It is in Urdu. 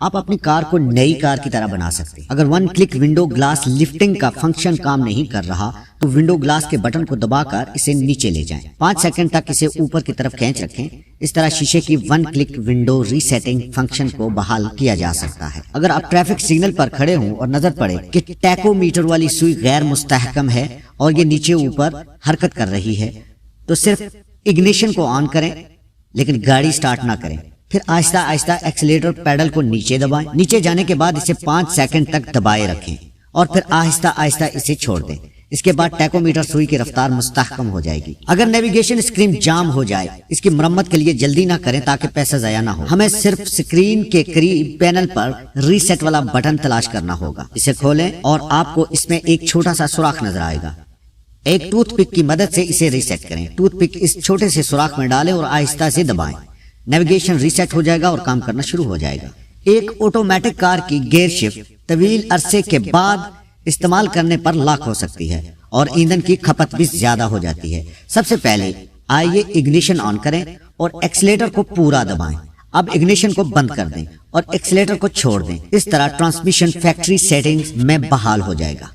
آپ اپنی کار کو نئی کار کی طرح بنا سکتے ہیں۔ اگر one click window glass lifting کا فنکشن کام نہیں کر رہا تو ونڈو گلاس کے بٹن کو دبا کر اسے نیچے لے جائیں، 5 سیکنڈ تک اسے اوپر کی طرف کھینچ رکھیں۔ اس طرح شیشے کی ون کلک ونڈو ری سیٹنگ فنکشن کو بحال کیا جا سکتا ہے۔ اگر آپ ٹریفک سگنل پر کھڑے ہوں اور نظر پڑے کہ ٹیکو میٹر والی سوئی غیر مستحکم ہے اور یہ نیچے اوپر حرکت کر رہی ہے تو صرف اگنیشن کو آن کریں لیکن گاڑی سٹارٹ نہ کریں، پھر آہستہ آہستہ ایکسیلیٹر پیڈل کو نیچے دبائیں، نیچے جانے کے بعد اسے 5 سیکنڈ تک دبائے رکھیں اور پھر آہستہ آہستہ اسے چھوڑ دیں۔ اس کے بعد ٹیکو میٹر سوئی کی رفتار مستحکم ہو جائے گی۔ اگر نیویگیشن اسکرین جام ہو جائے اس کی مرمت کے لیے جلدی نہ کریں تاکہ پیسہ ضائع نہ ہو۔ ہمیں صرف اسکرین کے قریب پینل پر ریسیٹ والا بٹن تلاش کرنا ہوگا، اسے کھولیں اور آپ کو اس میں ایک چھوٹا سا سوراخ نظر آئے گا۔ ایک ٹوتھ پک کی مدد سے اسے ریسیٹ کریں، ٹوتھ پک اس چھوٹے سے سوراخ میں ڈالیں اور آہستہ سے دبائیں، نیویگیشن ریسیٹ ہو جائے گا اور کام کرنا شروع ہو جائے گا۔ ایک آٹومیٹک کار کی گیئر شفٹ طویل عرصے کے بعد استعمال کرنے پر لاک ہو سکتی ہے اور ایندھن کی کھپت بھی زیادہ ہو جاتی ہے۔ سب سے پہلے آئیے اگنیشن آن کریں اور ایکسیلیٹر کو پورا دبائیں۔ اب اگنیشن کو بند کر دیں اور ایکسیلیٹر کو چھوڑ دیں۔ اس طرح ٹرانسمیشن فیکٹری سیٹنگز میں بحال ہو جائے گا۔